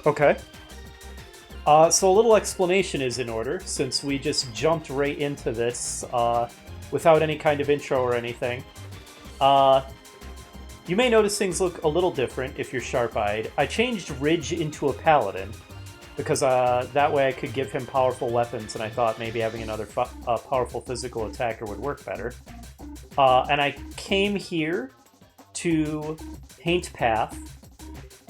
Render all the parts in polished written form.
Okay. So a little explanation is in order, since we just jumped right into this without any kind of intro or anything. Uh, you may notice things look a little different if you're sharp-eyed. I changed Ridge into a paladin, because that way I could give him powerful weapons, and I thought maybe having another powerful physical attacker would work better. And I came here to Paint Path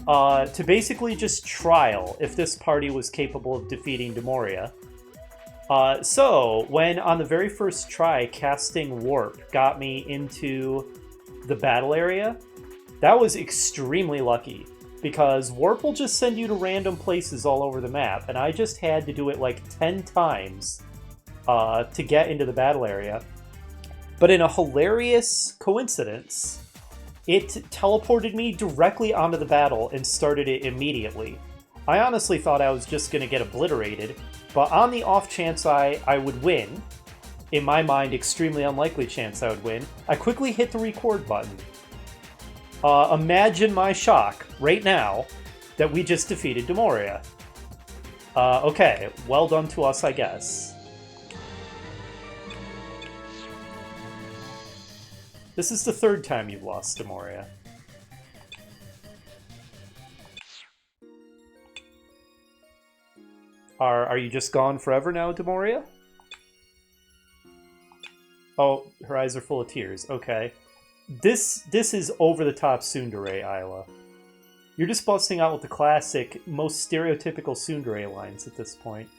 to basically just trial if this party was capable of defeating Demoria. So, when on the very first try, casting Warp got me into the battle area, that was extremely lucky, because Warp will just send you to random places all over the map, and I just had to do it like 10 times to get into the battle area. But in a hilarious coincidence, it teleported me directly onto the battle and started it immediately. I honestly thought I was just going to get obliterated, but on the off chance I would win, in my mind, extremely unlikely chance I would win, I quickly hit the record button. Imagine my shock right now that we just defeated Demoria. Okay, well done to us, I guess. This is the third time you've lost to Moria. Are you just gone forever now, Demoria? Oh, her eyes are full of tears. Okay. This is over-the-top tsundere, Isla. You're just busting out with the classic, most stereotypical tsundere lines at this point.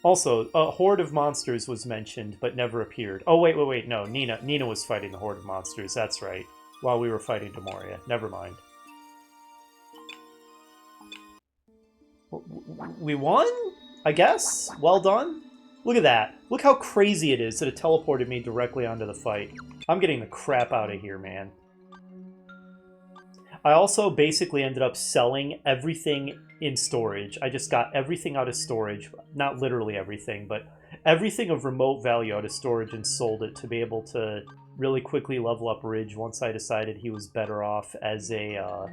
Also, a horde of monsters was mentioned, but never appeared. Oh, wait, no. Nina was fighting the horde of monsters, that's right. While we were fighting Demoria. Never mind. We won? I guess? Well done? Look at that. Look how crazy it is that it teleported me directly onto the fight. I'm getting the crap out of here, man. I also basically ended up selling everything in storage. I just got everything out of storage. Not literally everything, but everything of remote value out of storage and sold it to be able to really quickly level up Ridge once I decided he was better off as a...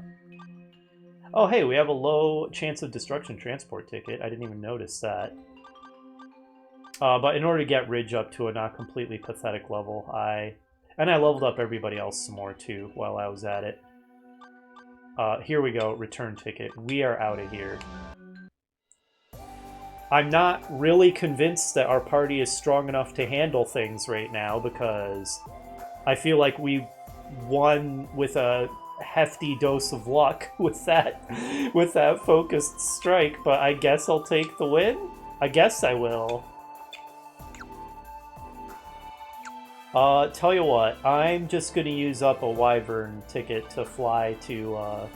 Oh, hey, we have a low chance of destruction transport ticket. I didn't even notice that. But in order to get Ridge up to a not completely pathetic level, I leveled up everybody else some more, too, while I was at it. Here we go, return ticket. We are out of here. I'm not really convinced that our party is strong enough to handle things right now, because I feel like we won with a hefty dose of luck with that focused strike, but I guess I'll take the win? I guess I will. Tell you what, I'm just gonna use up a Wyvern ticket to fly to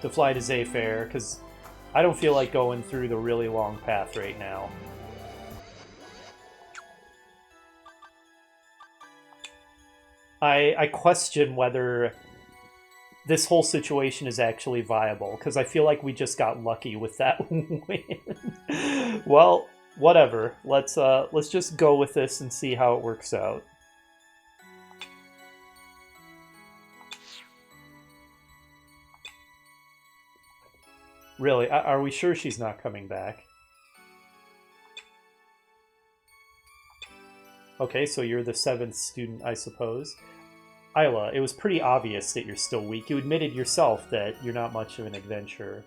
Zayfair, because I don't feel like going through the really long path right now. I question whether this whole situation is actually viable, because I feel like we just got lucky with that win. Well, whatever. Let's just go with this and see how it works out. Really? Are we sure she's not coming back? Okay, so you're the 7th student, I suppose. Isla, it was pretty obvious that you're still weak. You admitted yourself that you're not much of an adventurer.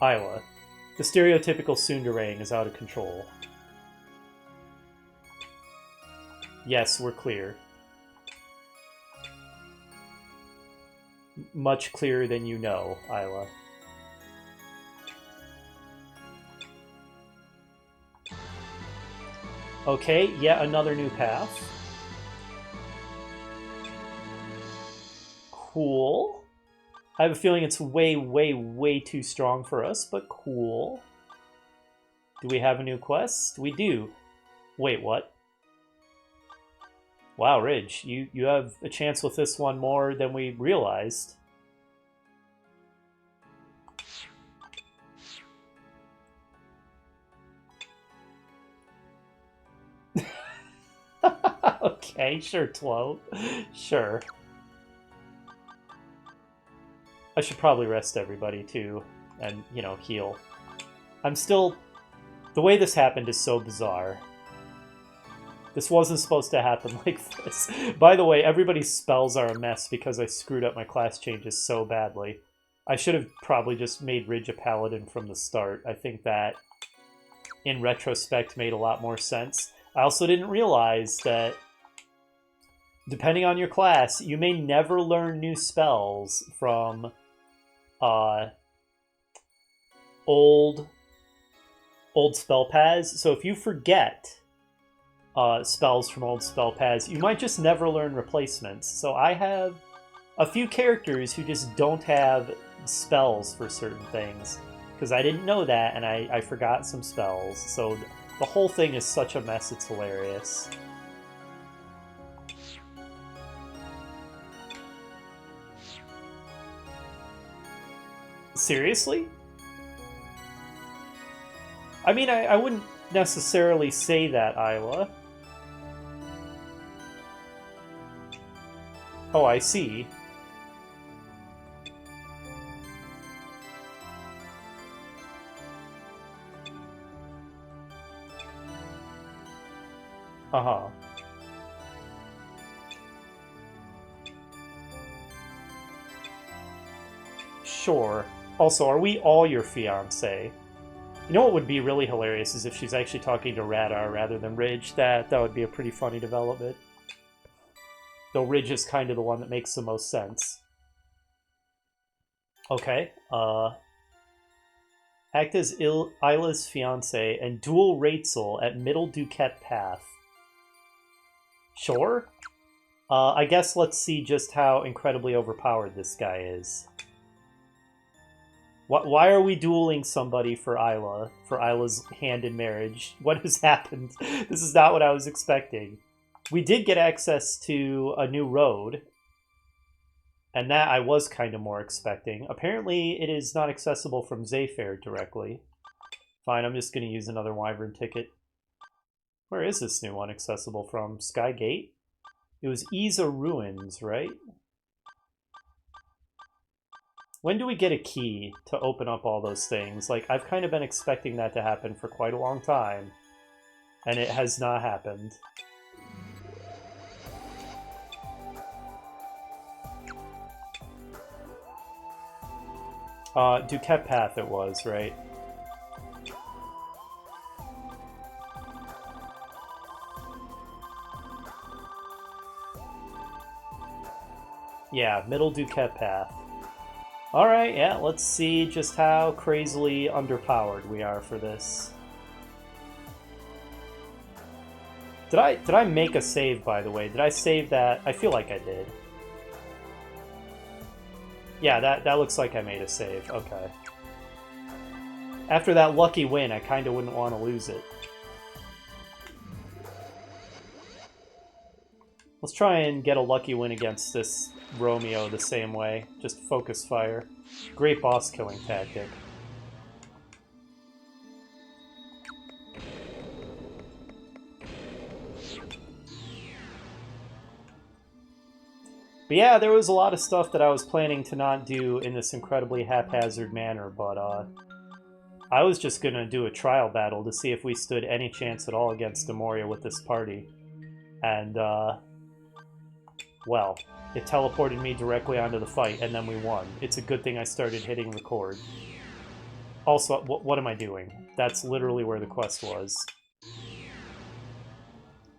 Isla, the stereotypical tsunderang is out of control. Yes, we're clear. Much clearer than you know, Isla. Okay, yet another new path. Cool. I have a feeling it's way, way, way too strong for us, but cool. Do we have a new quest? We do. Wait, what? Wow, Ridge, you have a chance with this one more than we realized. Okay. Okay, sure, Tlo. Sure. I should probably rest everybody, too, and, you know, heal. I'm still... The way this happened is so bizarre. This wasn't supposed to happen like this. By the way, everybody's spells are a mess because I screwed up my class changes so badly. I should have probably just made Ridge a paladin from the start. I think that, in retrospect, made a lot more sense. I also didn't realize that, depending on your class, you may never learn new spells from old spell paths. So if you forget spells from old spell paths, you might just never learn replacements. So I have a few characters who just don't have spells for certain things because I didn't know that, and I forgot some spells. So the whole thing is such a mess, it's hilarious. Seriously? I mean, I wouldn't necessarily say that, Isla. Oh, I see. Uh-huh. Sure. Also, are we all your fiancé? You know what would be really hilarious is if she's actually talking to Radar rather than Ridge. That would be a pretty funny development. Though Ridge is kind of the one that makes the most sense. Okay. Act as Isla's fiancé and duel Rachel at Middle Duquette Path. Sure. I guess let's see just how incredibly overpowered this guy is. Why are we dueling somebody for Isla? For Isla's hand in marriage? What has happened? This is not what I was expecting. We did get access to a new road, and that I was kind of more expecting. Apparently, it is not accessible from Zayfair directly. Fine, I'm just going to use another Wyvern ticket. Where is this new one accessible from? Skygate? It was Isa Ruins, right? When do we get a key to open up all those things? Like, I've kind of been expecting that to happen for quite a long time, and it has not happened. Duquette Path it was, right? Yeah, Middle Duquette Path. Alright, yeah, let's see just how crazily underpowered we are for this. Did I make a save, by the way? Did I save that? I feel like I did. Yeah, that looks like I made a save. Okay. After that lucky win, I kind of wouldn't want to lose it. Let's try and get a lucky win against this Romeo the same way. Just focus fire. Great boss killing tactic. But yeah, there was a lot of stuff that I was planning to not do in this incredibly haphazard manner, but I was just going to do a trial battle to see if we stood any chance at all against Demoria with this party. And, well, it teleported me directly onto the fight, and then we won. It's a good thing I started hitting record. Also, what am I doing? That's literally where the quest was.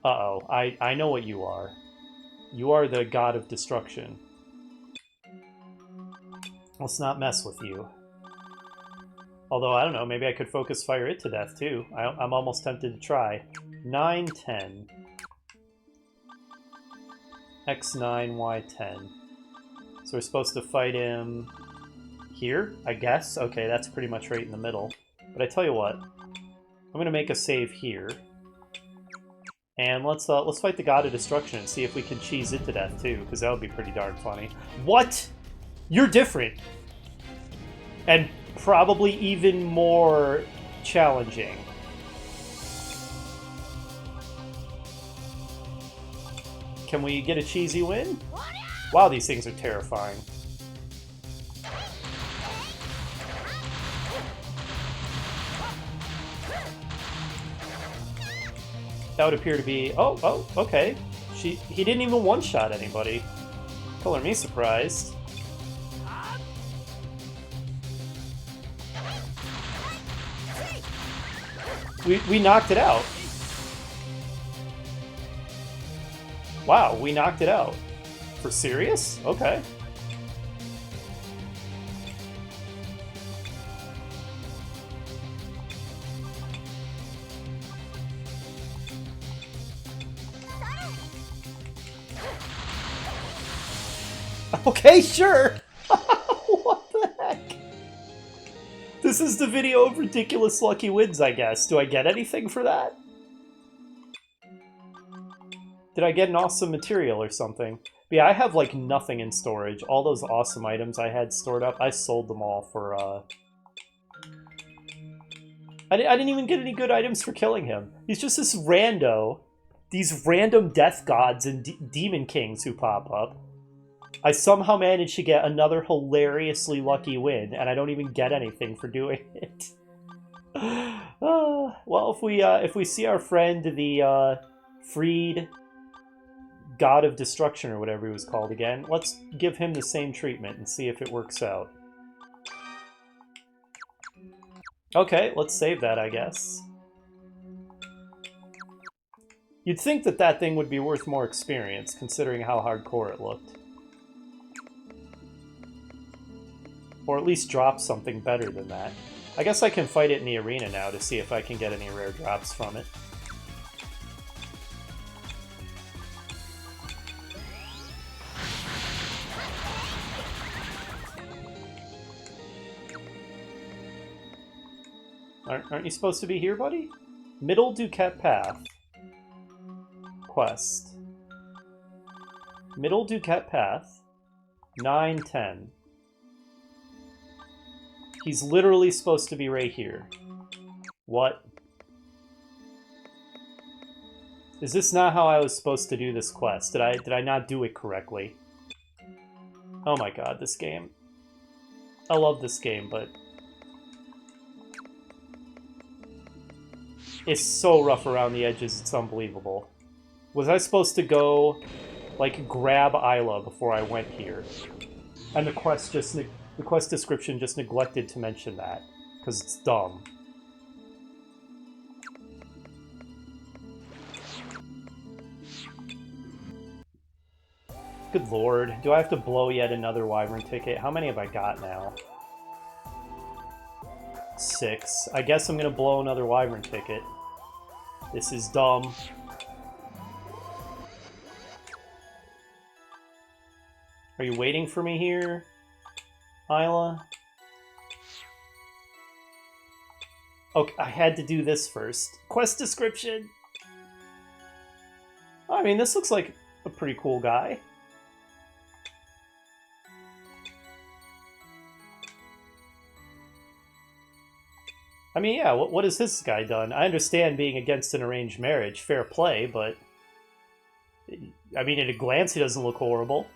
Uh-oh, I know what you are. You are the god of destruction. Let's not mess with you. Although, I don't know, maybe I could focus fire it to death, too. I'm almost tempted to try. 9, 10. X9, Y10. So we're supposed to fight him here, I guess? Okay, that's pretty much right in the middle. But I tell you what, I'm going to make a save here. And let's fight the God of Destruction and see if we can cheese it to death, too, because that would be pretty darn funny. What? You're different! And probably even more challenging. Can we get a cheesy win? Wow, these things are terrifying. That would appear to be... Oh, okay. He didn't even one-shot anybody. Color me surprised. We knocked it out. Wow, we knocked it out. For serious? Okay. Okay, sure! What the heck? This is the video of ridiculous lucky wins, I guess. Do I get anything for that? Did I get an awesome material or something? But yeah, I have like nothing in storage. All those awesome items I had stored up, I sold them all for, I didn't even get any good items for killing him. He's just this rando. These random death gods and demon kings who pop up. I somehow managed to get another hilariously lucky win, and I don't even get anything for doing it. Well, if we see our friend, the freed god of destruction, or whatever he was called again, let's give him the same treatment and see if it works out. Okay, let's save that, I guess. You'd think that that thing would be worth more experience, considering how hardcore it looked. Or at least drop something better than that. I guess I can fight it in the arena now to see if I can get any rare drops from it. Aren't you supposed to be here, buddy? Middle Duquette Path. Quest. Middle Duquette Path. 9:10. He's literally supposed to be right here. What? Is this not how I was supposed to do this quest? Did I not do it correctly? Oh my god, this game. I love this game, but it's so rough around the edges, it's unbelievable. Was I supposed to go, like, grab Isla before I went here? And the quest description just neglected to mention that, because it's dumb. Good lord, do I have to blow yet another Wyvern ticket? How many have I got now? 6. I guess I'm gonna blow another Wyvern ticket. This is dumb. Are you waiting for me here, Isla? Okay, I had to do this first. Quest description! I mean, this looks like a pretty cool guy. I mean, yeah, what has this guy done? I understand being against an arranged marriage, fair play, but... I mean, at a glance, he doesn't look horrible.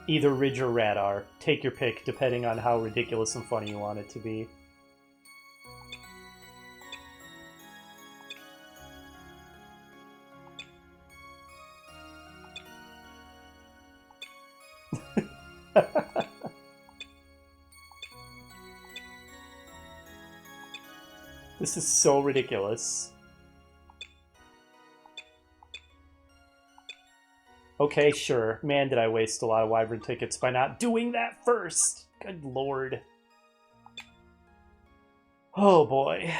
Either Ridge or Radar. Take your pick, depending on how ridiculous and funny you want it to be. This is so ridiculous. Okay, sure. Man, did I waste a lot of Wyvern tickets by not doing that first. Good lord. Oh boy.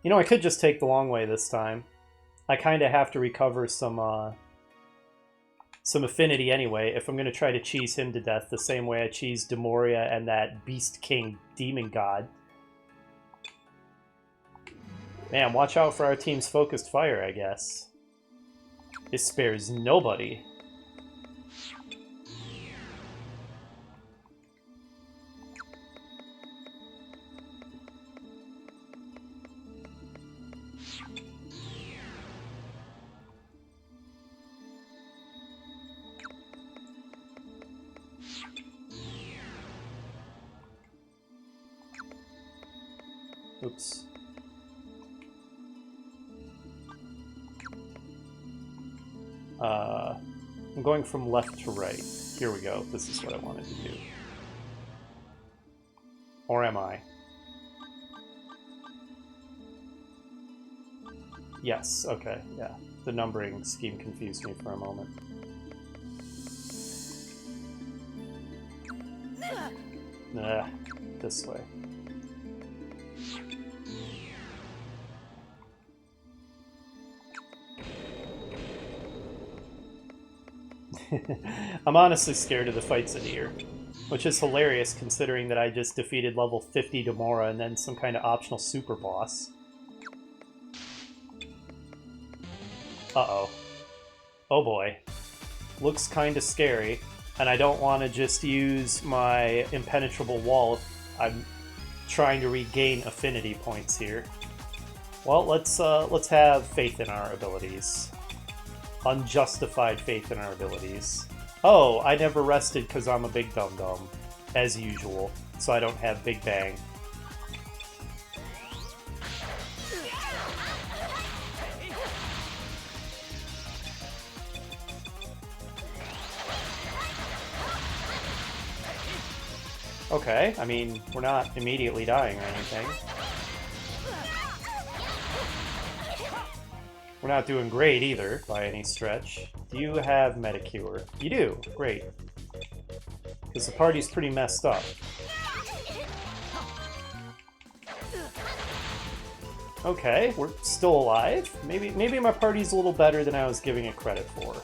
You know, I could just take the long way this time. I kind of have to recover some affinity anyway if I'm going to try to cheese him to death the same way I cheesed Demoria and that Beast King Demon God. Man, watch out for our team's focused fire, I guess. It spares nobody. Oops. I'm going from left to right. Here we go. This is what I wanted to do. Or am I? Yes, okay, yeah. The numbering scheme confused me for a moment. This way. I'm honestly scared of the fights in here, which is hilarious considering that I just defeated level 50 Demora and then some kind of optional super boss. Uh-oh. Oh boy. Looks kind of scary, and I don't want to just use my impenetrable wall. I'm trying to regain affinity points here. Well, let's have faith in our abilities. Unjustified faith in our abilities. Oh, I never rested because I'm a big dum-dum, as usual, so I don't have Big Bang. Okay, I mean, we're not immediately dying or anything. We're not doing great either, by any stretch. Do you have Metacure? You do, great. Because the party's pretty messed up. Okay, we're still alive. Maybe my party's a little better than I was giving it credit for.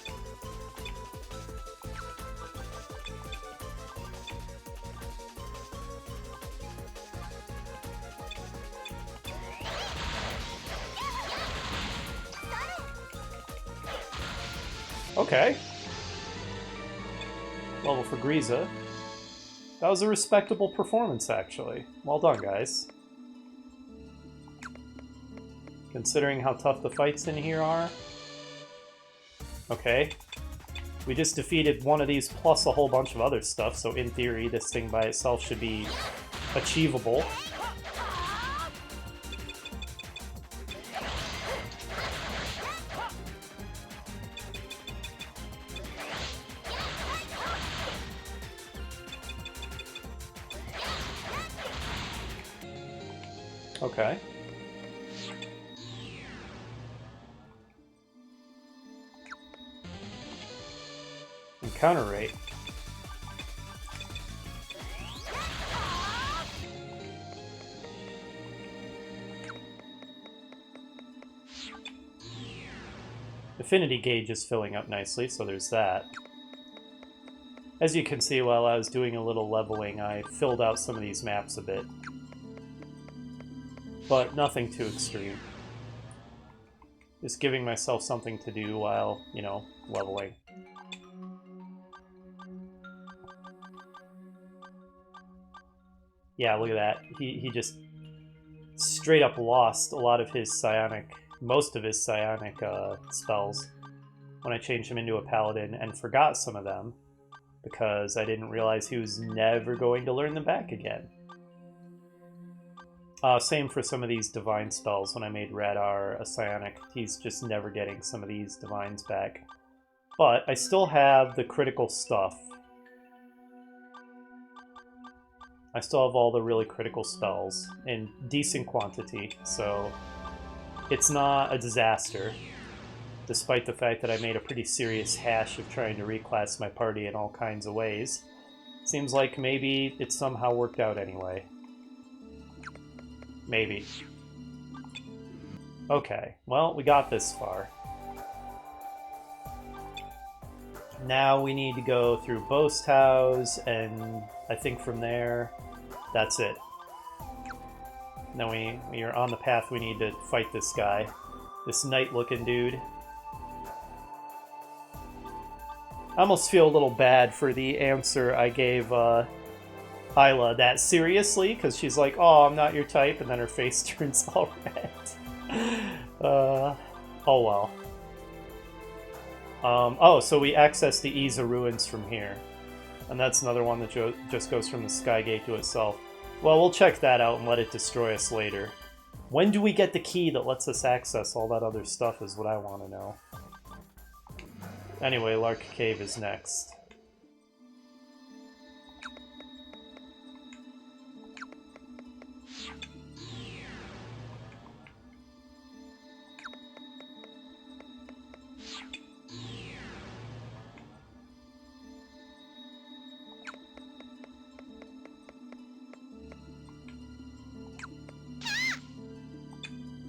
Okay. Level for Griza. That was a respectable performance, actually. Well done, guys. Considering how tough the fights in here are. Okay. We just defeated one of these plus a whole bunch of other stuff, so in theory, this thing by itself should be achievable. Okay. Encounter rate. Affinity gauge is filling up nicely, so there's that. As you can see, while I was doing a little leveling, I filled out some of these maps a bit. But nothing too extreme. Just giving myself something to do while, you know, leveling. Yeah, look at that. He just straight up lost a lot of his psionic, most of his psionic spells when I changed him into a paladin and forgot some of them because I didn't realize he was never going to learn them back again. Same for some of these divine spells. When I made Radar a psionic, he's just never getting some of these divines back. But I still have the critical stuff. I still have all the really critical spells in decent quantity, so it's not a disaster, despite the fact that I made a pretty serious hash of trying to reclass my party in all kinds of ways. Seems like maybe it somehow worked out anyway. Maybe. Okay, well, we got this far. Now we need to go through Boast House, and I think from there, that's it. Now we are on the path we need to fight this guy. This knight-looking dude. I almost feel a little bad for the answer I gave Isla that seriously, because she's like, oh, I'm not your type, and then her face turns all red. Oh well. Oh, so we access the Iza ruins from here. And that's another one that just goes from the Sky Gate to itself. Well, we'll check that out and let it destroy us later. When do we get the key that lets us access all that other stuff is what I want to know. Anyway, Lark Cave is next.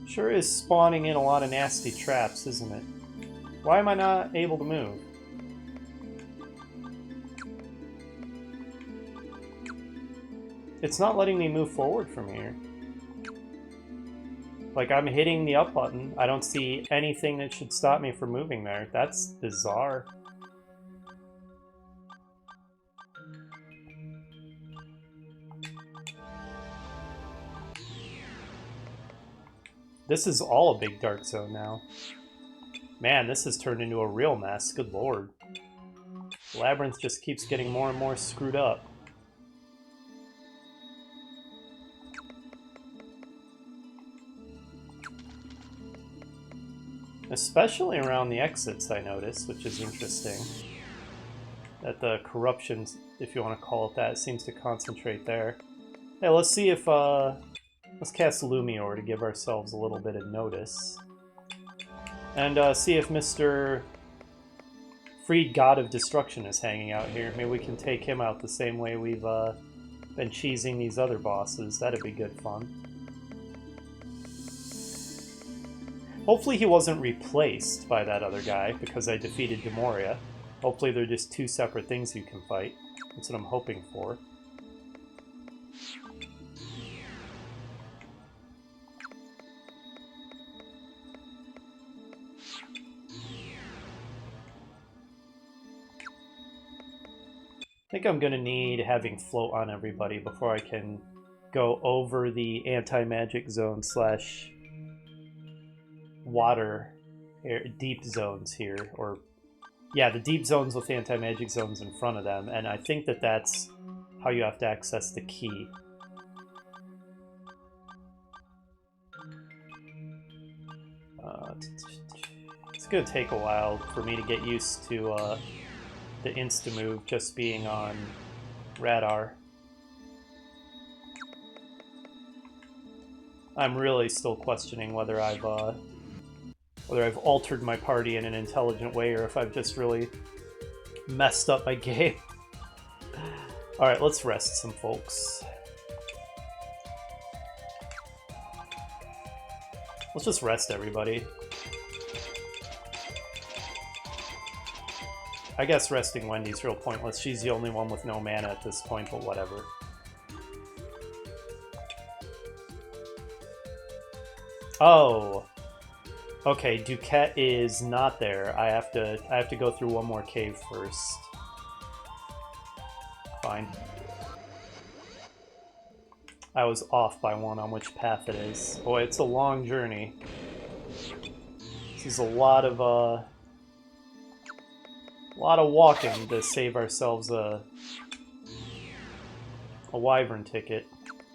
Sure is spawning in a lot of nasty traps, isn't it? Why am I not able to move? It's not letting me move forward from here. Like, I'm hitting the up button. I don't see anything that should stop me from moving there. That's bizarre. This is all a big dark zone now. Man, this has turned into a real mess. Good lord. The labyrinth just keeps getting more and more screwed up. Especially around the exits, I notice, which is interesting. That the corruption, if you want to call it that, seems to concentrate there. Hey, let's see if, let's cast Lumior to give ourselves a little bit of notice. And see if Mr. Freed God of Destruction is hanging out here. Maybe we can take him out the same way we've been cheesing these other bosses. That'd be good fun. Hopefully he wasn't replaced by that other guy because I defeated Demoria. Hopefully they're just two separate things you can fight. That's what I'm hoping for. I think I'm going to need having float on everybody before I can go over the anti-magic zone slash water deep zones here. Or, yeah, the deep zones with anti-magic zones in front of them. And I think that that's how you have to access the key. It's going to take a while for me to get used to the insta-move just being on radar. I'm really still questioning whether I've altered my party in an intelligent way or if I've just really messed up my game. Alright, let's rest some folks. Let's just rest everybody. I guess resting Wendy's real pointless. She's the only one with no mana at this point, but whatever. Oh. Okay, Duquette is not there. I have to go through one more cave first. Fine. I was off by one on which path it is. Boy, it's a long journey. This is a lot of walking to save ourselves a wyvern ticket.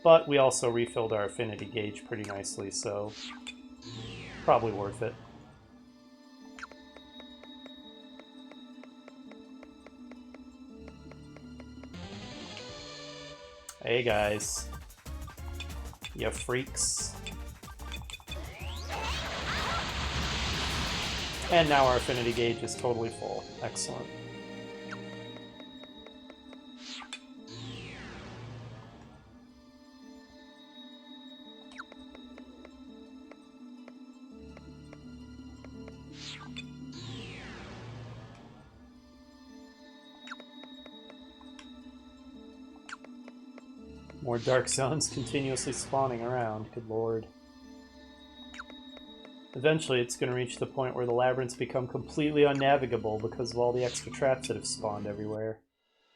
But we also refilled our affinity gauge pretty nicely, so probably worth it. Hey guys. You freaks. And now our affinity gauge is totally full. Excellent. More dark zones continuously spawning around. Good lord. Eventually it's going to reach the point where the labyrinths become completely unnavigable because of all the extra traps that have spawned everywhere.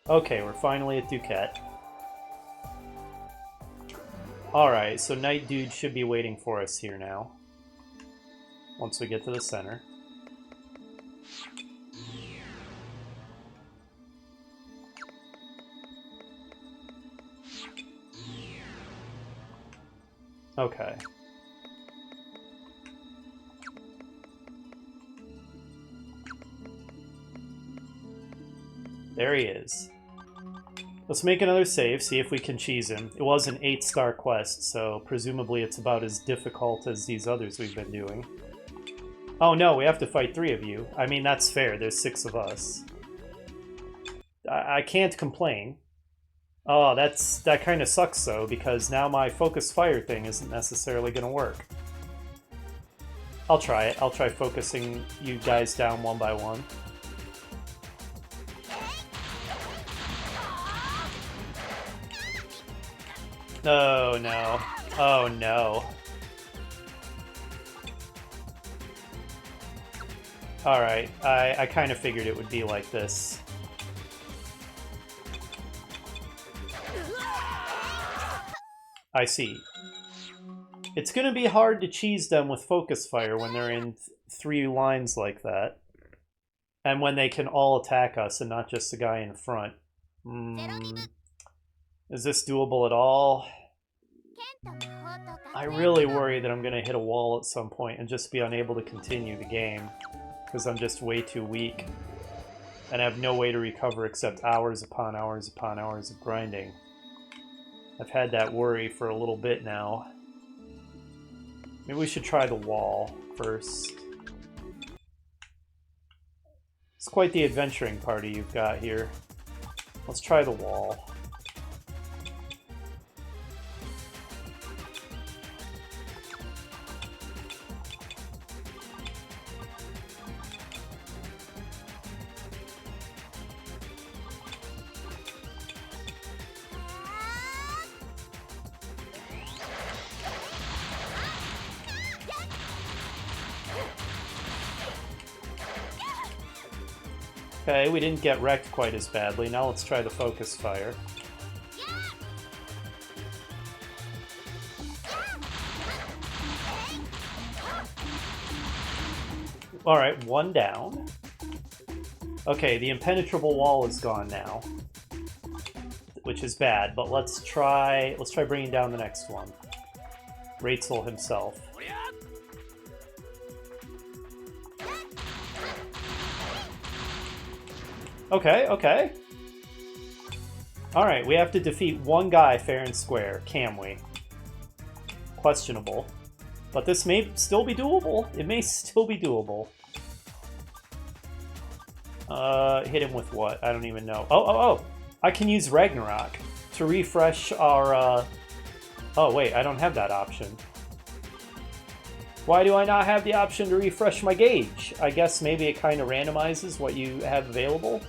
Okay, we're finally at Duquette. Alright, so Night Dude should be waiting for us here now. Once we get to the center. Okay. There he is. Let's make another save, see if we can cheese him. It was an 8-star quest, so presumably it's about as difficult as these others we've been doing. Oh no, we have to fight 3 of you. I mean, that's fair, there's 6 of us. I can't complain. Oh, that kind of sucks though, because now my focus fire thing isn't necessarily going to work. I'll try it. I'll try focusing you guys down one by one. Oh no. Oh no. Alright, I kind of figured it would be like this. I see. It's gonna be hard to cheese them with focus fire when they're in 3 lines like that. And when they can all attack us and not just the guy in front. Is this doable at all? I really worry that I'm gonna hit a wall at some point and just be unable to continue the game. Because I'm just way too weak. And I have no way to recover except hours upon hours upon hours of grinding. I've had that worry for a little bit now. Maybe we should try the wall first. It's quite the adventuring party you've got here. Let's try the wall. Okay, we didn't get wrecked quite as badly. Now let's try the focus fire. Alright, 1 down. Okay, the impenetrable wall is gone now. Which is bad, but let's try bringing down the next one. Rachel himself. Okay, okay. Alright, we have to defeat 1 guy fair and square. Can we? Questionable. But this may still be doable. It may still be doable. Hit him with what? I don't even know. Oh! I can use Ragnarok to refresh our, Oh, wait, I don't have that option. Why do I not have the option to refresh my gauge? I guess maybe it kind of randomizes what you have available?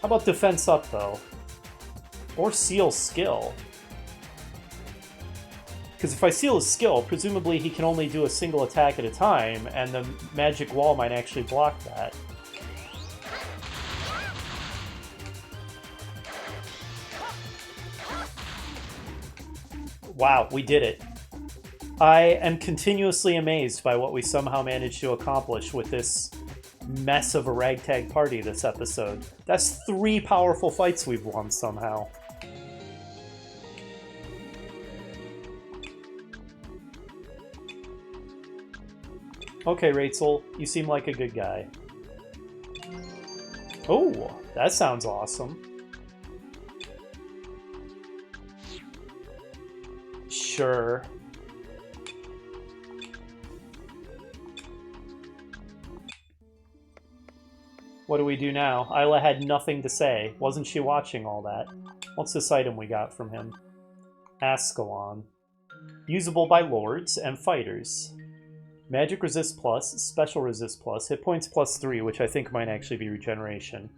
How about defense up, though? Or seal skill? Because if I seal his skill, presumably he can only do a single attack at a time, and the magic wall might actually block that. Wow, we did it. I am continuously amazed by what we somehow managed to accomplish with this mess of a ragtag party this episode. That's 3 powerful fights we've won somehow. Okay, Rachel, you seem like a good guy. Oh, that sounds awesome. Sure. What do we do now? Isla had nothing to say. Wasn't she watching all that? What's this item we got from him? Ascalon. Usable by lords and fighters. Magic resist plus, special resist plus, hit points plus 3, which I think might actually be regeneration.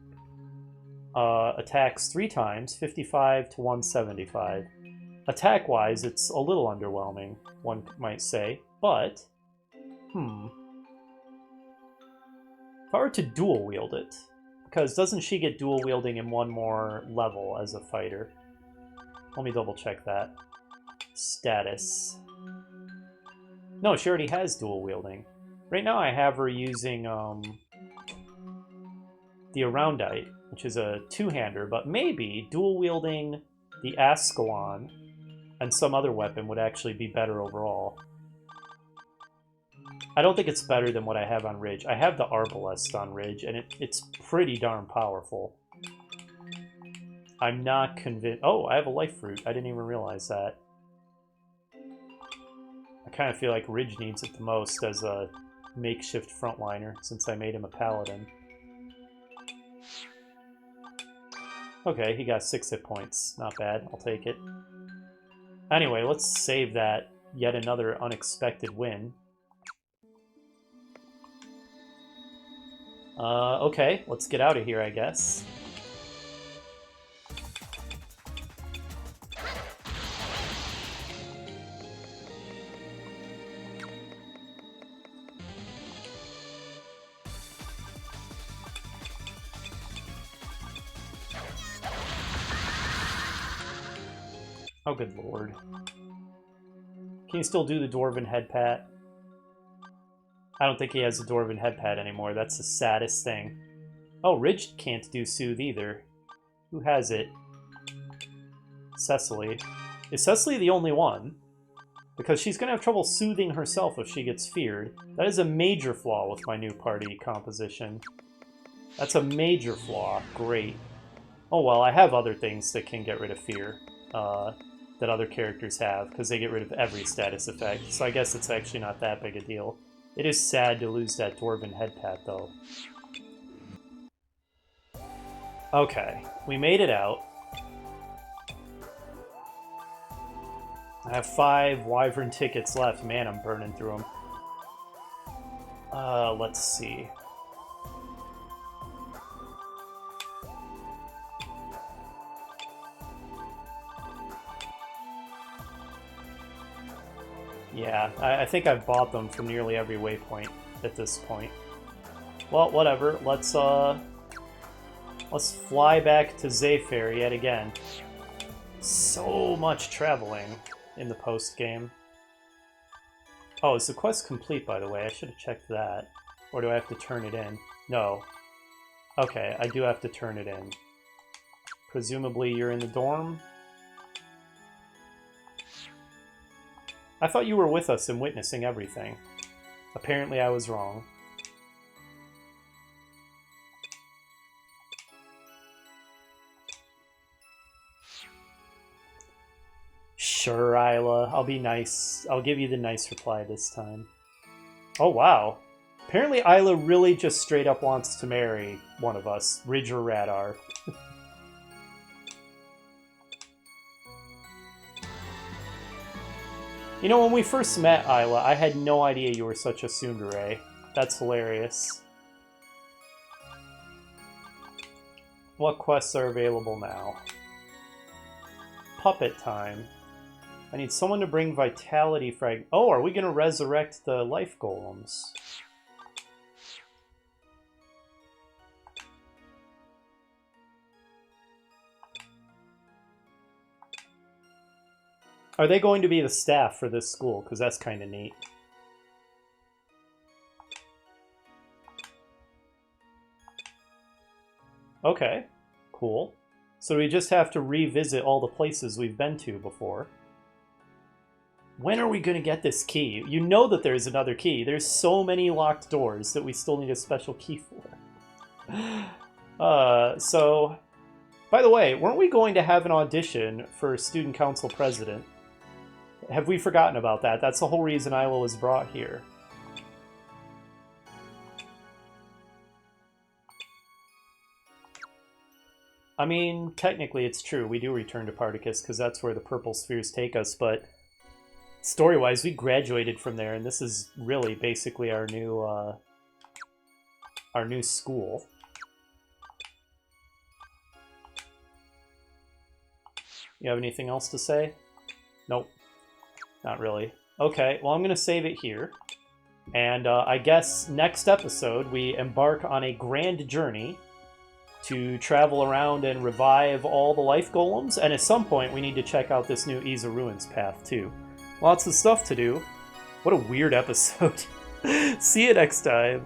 Attacks 3 times, 55 to 175. Attack-wise, it's a little underwhelming, one might say, but... If I were to dual wield it, because doesn't she get dual wielding in 1 more level as a fighter? Let me double check that. Status. No, she already has dual wielding. Right now I have her using the Aroundite, which is a 2-hander, but maybe dual wielding the Ascalon and some other weapon would actually be better overall. I don't think it's better than what I have on Ridge. I have the Arbalest on Ridge, and it's pretty darn powerful. I'm not convinced. Oh, I have a life fruit. I didn't even realize that. I kind of feel like Ridge needs it the most as a makeshift frontliner, since I made him a paladin. Okay, he got 6 hit points. Not bad. I'll take it. Anyway, let's save that. Yet another unexpected win. Okay, let's get out of here, I guess. Oh, good lord. Can you still do the Dwarven head pat? I don't think he has a Dwarven head pat anymore. That's the saddest thing. Oh, Ridge can't do Soothe either. Who has it? Cecily. Is Cecily the only one? Because she's going to have trouble soothing herself if she gets feared. That is a major flaw with my new party composition. That's a major flaw. Great. Oh well, I have other things that can get rid of fear. That other characters have, because they get rid of every status effect. So I guess it's actually not that big a deal. It is sad to lose that Dwarven head pat, though. Okay, we made it out. I have 5 Wyvern tickets left. Man, I'm burning through them. Let's see. Yeah, I think I've bought them from nearly every waypoint at this point. Well, whatever. Let's fly back to Zayfair yet again. So much traveling in the post-game. Oh, is the quest complete, by the way? I should have checked that. Or do I have to turn it in? No. Okay, I do have to turn it in. Presumably you're in the dorm? I thought you were with us and witnessing everything. Apparently I was wrong. Sure, Isla. I'll be nice. I'll give you the nice reply this time. Oh, wow. Apparently Isla really just straight up wants to marry one of us, Ridge or Radar. You know, when we first met, Isla, I had no idea you were such a tsundere. That's hilarious. What quests are available now? Puppet time. I need someone to bring vitality frag. Oh, are we going to resurrect the life golems? Are they going to be the staff for this school? Because that's kind of neat. Okay, cool. So we just have to revisit all the places we've been to before. When are we going to get this key? You know that there's another key. There's so many locked doors that we still need a special key for. So, by the way, weren't we going to have an audition for student council president? Have we forgotten about that? That's the whole reason Isla was brought here. I mean, technically it's true. We do return to Particus because that's where the purple spheres take us, but story-wise, we graduated from there, and this is really basically our new school. You have anything else to say? Nope. Not really. Okay, well, I'm going to save it here. And I guess next episode, we embark on a grand journey to travel around and revive all the life golems. And at some point, we need to check out this new Ease of Ruins path, too. Lots of stuff to do. What a weird episode. See you next time.